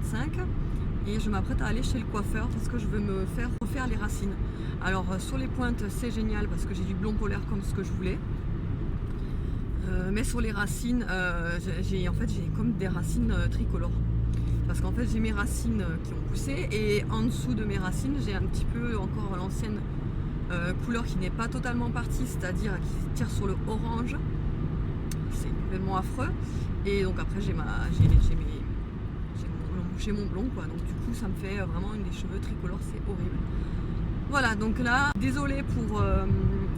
h 45 et je m'apprête à aller chez le coiffeur parce que je veux me faire refaire les racines. Alors sur les pointes c'est génial parce que j'ai du blond polaire comme ce que je voulais. Mais sur les racines, j'ai comme des racines tricolores. Parce qu'en fait j'ai mes racines qui ont poussé et en dessous de mes racines j'ai un petit peu encore l'ancienne couleur qui n'est pas totalement partie, c'est-à-dire qui tire sur le orange. C'est complètement affreux. Et donc après j'ai mon blond quoi. Donc du coup ça me fait vraiment des cheveux tricolores, c'est horrible. Voilà, donc là, désolée pour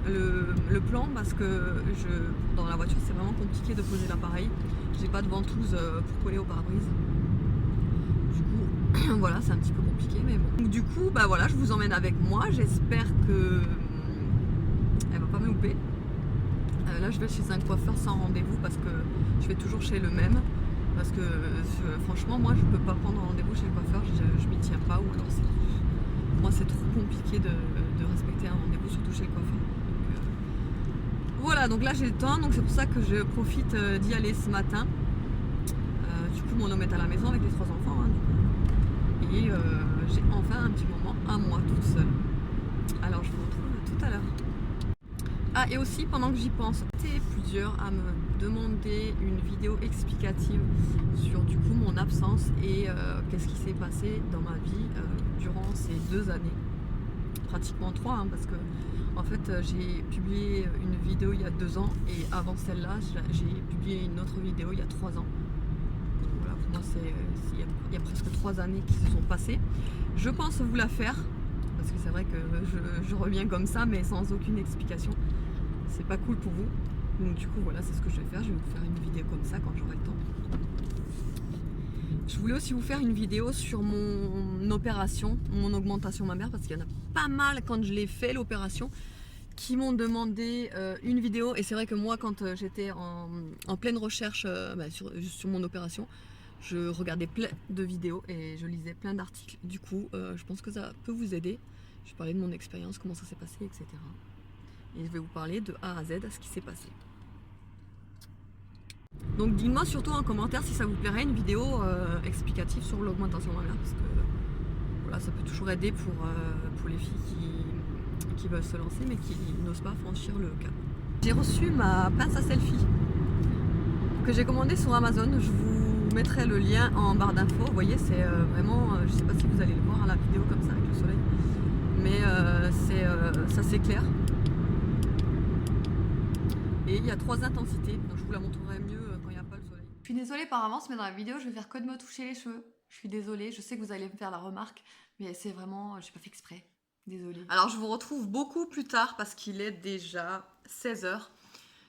le plan parce que dans la voiture c'est vraiment compliqué de poser l'appareil. J'ai pas de ventouse pour coller au pare-brise. Du coup, voilà, c'est un petit peu compliqué, mais bon. Donc, du coup, bah voilà, je vous emmène avec moi. J'espère que elle va pas me louper. Là, je vais chez un coiffeur sans rendez-vous parce que je vais toujours chez le même. Parce que franchement, moi, je peux pas prendre rendez-vous chez le coiffeur, je m'y tiens pas. Ou alors, moi, c'est trop compliqué de respecter un rendez-vous, surtout chez le coiffeur. Donc, voilà, donc là, j'ai le temps, donc c'est pour ça que je profite d'y aller ce matin. Du coup, mon homme est à la maison avec les 3 enfants. Hein, et j'ai enfin un petit moment à moi toute seule. Alors, je vous retrouve tout à l'heure. Ah, et aussi, pendant que j'y pense, j'étais plusieurs à me demander une vidéo explicative sur du coup mon absence et qu'est-ce qui s'est passé dans ma vie durant ces 2 années. Pratiquement 3, hein, parce que en fait j'ai publié une vidéo il y a 2 ans et avant celle-là j'ai publié une autre vidéo il y a 3 ans. Donc voilà, pour moi il y a presque 3 années qui se sont passées. Je pense vous la faire, parce que c'est vrai que je reviens comme ça mais sans aucune explication. C'est pas cool pour vous. Donc du coup voilà, c'est ce que je vais faire. Je vais vous faire une vidéo comme ça quand j'aurai le temps. Je voulais aussi vous faire une vidéo sur mon opération, mon augmentation mammaire, parce qu'il y en a pas mal quand je l'ai fait l'opération qui m'ont demandé une vidéo. Et c'est vrai que moi quand j'étais en pleine recherche sur mon opération, je regardais plein de vidéos et je lisais plein d'articles. Du coup je pense que ça peut vous aider. Je vais parler de mon expérience, comment ça s'est passé, etc. Et je vais vous parler de A à Z ce qui s'est passé. Donc dites-moi surtout en commentaire si ça vous plairait une vidéo explicative sur l'augmentation mammaire, parce que voilà, ça peut toujours aider pour les filles qui veulent se lancer mais qui n'osent pas franchir le cap. J'ai reçu ma pince à selfie que j'ai commandée sur Amazon. Je vous mettrai le lien en barre d'infos. Vous voyez, c'est vraiment, je sais pas si vous allez le voir à la vidéo comme ça avec le soleil, mais ça s'éclaire. Et il y a 3 intensités, donc je vous la montrerai mieux quand il n'y a pas le soleil. Je suis désolée par avance, mais dans la vidéo, je vais faire que de me toucher les cheveux. Je suis désolée, je sais que vous allez me faire la remarque, mais c'est vraiment, j'ai pas fait exprès. Désolée. Alors je vous retrouve beaucoup plus tard parce qu'il est déjà 16 h.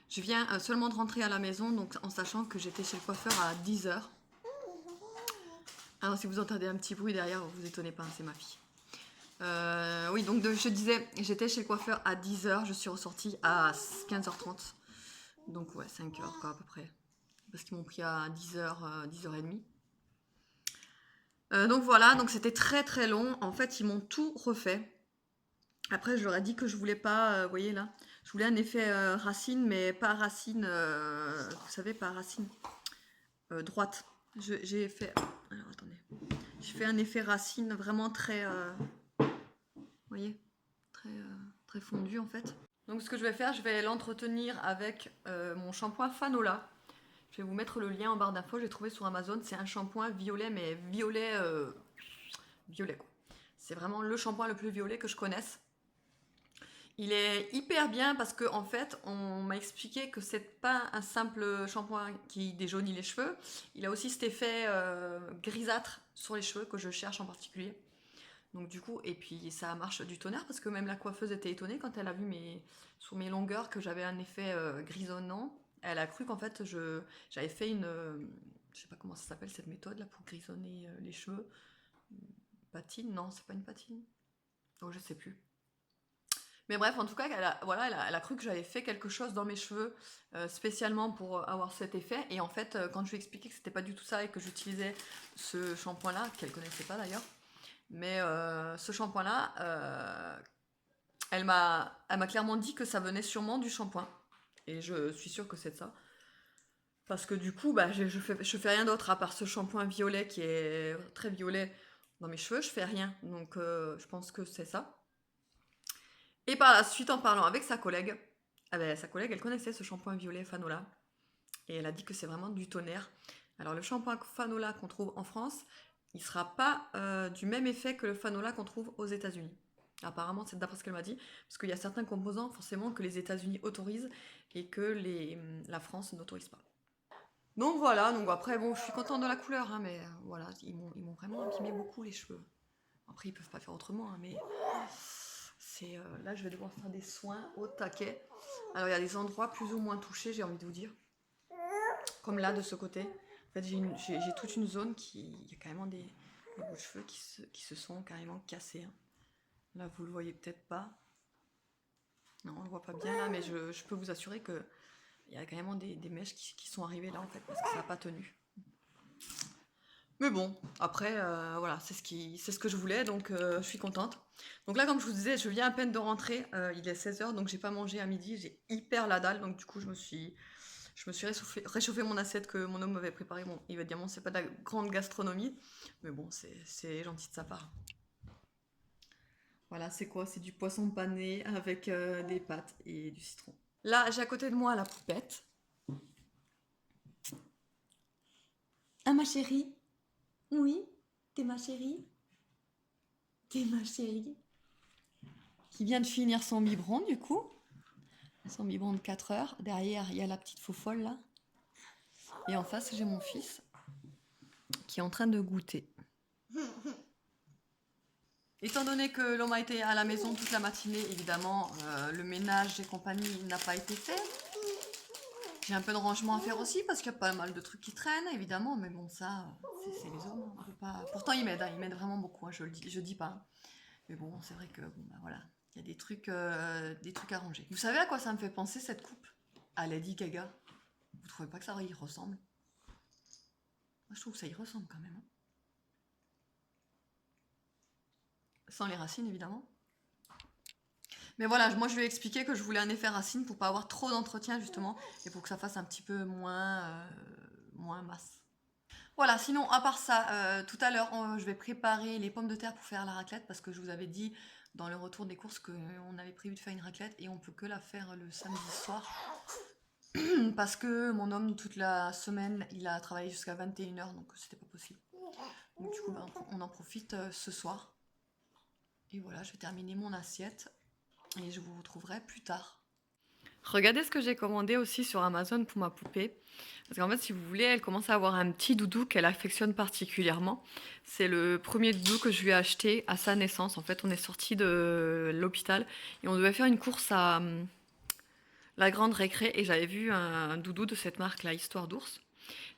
Je viens seulement de rentrer à la maison, donc en sachant que j'étais chez le coiffeur à 10 h. Alors si vous entendez un petit bruit derrière, vous étonnez pas, c'est ma fille. Oui, donc je disais, j'étais chez le coiffeur à 10 h, je suis ressortie à 15 h 30. Donc ouais, 5 heures quoi, à peu près. Parce qu'ils m'ont pris à 10 h, 10 h 30. Donc voilà, donc c'était très très long. En fait, ils m'ont tout refait. Après, je leur ai dit que je voulais pas, vous voyez là, je voulais un effet racine, mais pas racine, vous savez, pas racine droite. J'ai fait, alors attendez, j'ai fait un effet racine vraiment très, vous voyez, très fondu en fait. Donc ce que je vais faire, je vais l'entretenir avec mon shampoing Fanola. Je vais vous mettre le lien en barre d'infos, j'ai trouvé sur Amazon. C'est un shampoing violet, mais violet, violet quoi. C'est vraiment le shampoing le plus violet que je connaisse. Il est hyper bien parce que en fait, on m'a expliqué que c'est pas un simple shampoing qui déjaunit les cheveux. Il a aussi cet effet grisâtre sur les cheveux que je cherche en particulier. Donc du coup, et puis ça marche du tonnerre parce que même la coiffeuse était étonnée quand elle a vu sur mes longueurs que j'avais un effet grisonnant. Elle a cru qu'en fait j'avais fait une, je sais pas comment ça s'appelle cette méthode là pour grisonner les cheveux. Patine? Non, c'est pas une patine. Oh, je sais plus. Mais bref, en tout cas, elle a cru que j'avais fait quelque chose dans mes cheveux spécialement pour avoir cet effet. Et en fait, quand je lui ai expliqué que c'était pas du tout ça et que j'utilisais ce shampoing là, qu'elle connaissait pas d'ailleurs, mais ce shampoing là, elle m'a clairement dit que ça venait sûrement du shampoing. Et je suis sûre que c'est de ça. Parce que du coup, bah, je fais rien d'autre à part ce shampoing violet qui est très violet dans mes cheveux, je fais rien. Donc je pense que c'est ça. Et par la suite, en parlant avec sa collègue, ah ben, sa collègue, elle connaissait ce shampoing violet Fanola. Et elle a dit que c'est vraiment du tonnerre. Alors le shampoing Fanola qu'on trouve en France, il sera pas du même effet que le Fanola qu'on trouve aux États-Unis. Apparemment, c'est d'après ce qu'elle m'a dit, parce qu'il y a certains composants forcément que les États-Unis autorisent et que la France n'autorise pas. Donc voilà, donc après bon, je suis contente de la couleur, hein, mais voilà, ils m'ont vraiment abîmé beaucoup les cheveux. Après ils peuvent pas faire autrement, hein, mais c'est là je vais devoir faire des soins au taquet. Alors il y a des endroits plus ou moins touchés, j'ai envie de vous dire, comme là de ce côté. En fait j'ai toute une zone il y a carrément des bouts de cheveux qui se sont carrément cassés. Hein. Là vous le voyez peut-être pas. Non, on le voit pas bien là, mais je peux vous assurer que il y a carrément des mèches qui sont arrivées là en fait parce que ça n'a pas tenu. Mais bon, après, voilà, c'est ce que je voulais, donc je suis contente. Donc là, comme je vous disais, je viens à peine de rentrer, il est 16h, donc j'ai pas mangé à midi, j'ai hyper la dalle, donc du coup, je me suis réchauffé mon assiette que mon homme m'avait préparée. Bon, il va dire, bon, c'est pas de la grande gastronomie, mais bon, c'est gentil de sa part. Voilà, c'est quoi? C'est du poisson pané avec des pâtes et du citron. Là, j'ai à côté de moi la poupette. Ah, ma chérie? Oui, t'es ma chérie? T'es ma chérie? Qui vient de finir son biberon, du coup. Son biberon de 4 heures. Derrière, il y a la petite faux-folle, là. Et en face, j'ai mon fils qui est en train de goûter. Étant donné que l'homme a été à la maison toute la matinée, évidemment, le ménage et compagnie n'a pas été fait. J'ai un peu de rangement à faire aussi parce qu'il y a pas mal de trucs qui traînent, évidemment. Mais bon, ça, c'est les hommes. On peut pas... Pourtant, ils m'aident vraiment beaucoup. Hein, je dis pas. Mais bon, c'est vrai que, bon, bah, voilà. Il y a des trucs à ranger. Vous savez à quoi ça me fait penser, cette coupe? À Lady Gaga. Vous trouvez pas que ça y ressemble? Moi, je trouve que ça y ressemble quand même. Hein. Sans les racines, évidemment. Mais voilà, moi, je lui ai expliqué que je voulais un effet racine pour pas avoir trop d'entretien, justement, et pour que ça fasse un petit peu moins masse. Voilà, sinon, à part ça, tout à l'heure, je vais préparer les pommes de terre pour faire la raclette, parce que je vous avais dit dans le retour des courses qu'on avait prévu de faire une raclette, et on peut que la faire le samedi soir. Parce que mon homme, toute la semaine, il a travaillé jusqu'à 21h, donc c'était pas possible. Donc du coup, ben, on en profite ce soir. Et voilà, je vais terminer mon assiette, et je vous retrouverai plus tard. Regardez ce que j'ai commandé aussi sur Amazon pour ma poupée. Parce qu'en fait, si vous voulez, elle commence à avoir un petit doudou qu'elle affectionne particulièrement. C'est le premier doudou que je lui ai acheté à sa naissance. En fait, on est sorti de l'hôpital et on devait faire une course à la grande récré. Et j'avais vu un doudou de cette marque, la Histoire d'ours.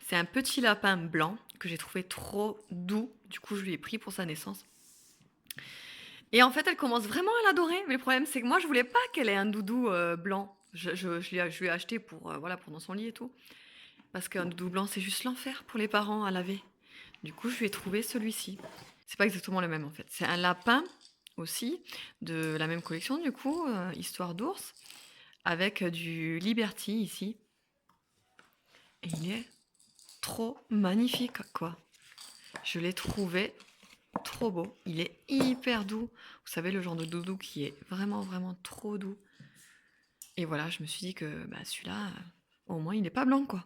C'est un petit lapin blanc que j'ai trouvé trop doux. Du coup, je lui ai pris pour sa naissance. Et en fait, elle commence vraiment à l'adorer. Mais le problème, c'est que moi, je voulais pas qu'elle ait un doudou blanc. Je lui ai acheté pour dans son lit et tout. Parce qu'un doudou blanc, c'est juste l'enfer pour les parents à laver. Du coup, je lui ai trouvé celui-ci. C'est pas exactement le même en fait. C'est un lapin aussi, de la même collection du coup, Histoire d'ours, avec du Liberty ici. Et il est trop magnifique quoi. Je l'ai trouvé trop beau. Il est hyper doux. Vous savez, le genre de doudou qui est vraiment, vraiment trop doux. Et voilà, je me suis dit que celui-là, au moins, il n'est pas blanc, quoi.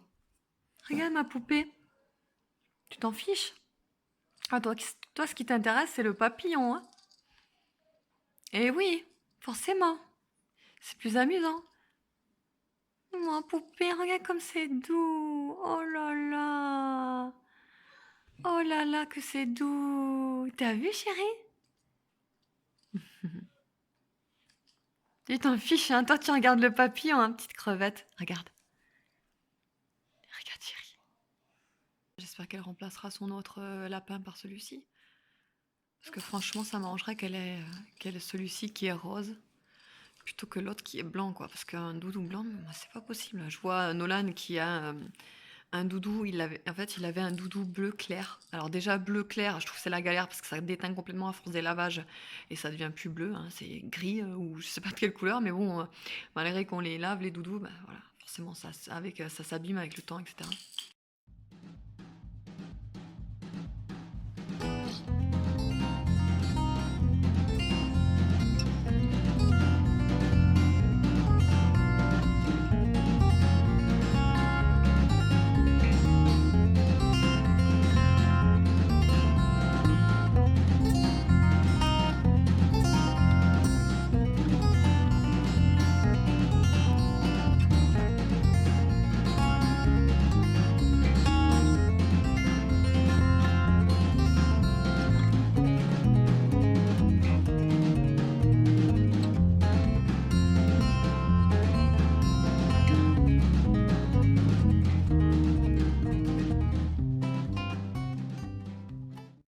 Regarde ma poupée. Tu t'en fiches? Ah, toi, ce qui t'intéresse, c'est le papillon, hein? Eh oui, forcément. C'est plus amusant. Ma poupée, regarde comme c'est doux. Oh là là. Oh là là, que c'est doux. T'as vu, chérie? Tu t'en fiches, hein? Toi, tu regardes le papillon, hein, petite crevette. Regarde. Regarde, chérie. J'espère qu'elle remplacera son autre lapin par celui-ci. Parce que franchement, ça m'arrangerait qu'elle ait celui-ci qui est rose plutôt que l'autre qui est blanc, quoi. Parce qu'un doudou blanc, moi, c'est pas possible. Je vois Nolan qui a un doudou, il avait un doudou bleu clair. Alors déjà, bleu clair, je trouve que c'est la galère parce que ça déteint complètement à force des lavages et ça devient plus bleu, hein, c'est gris ou je sais pas de quelle couleur, mais bon, malgré qu'on les lave, les doudous, voilà, forcément ça s'abîme avec le temps, etc.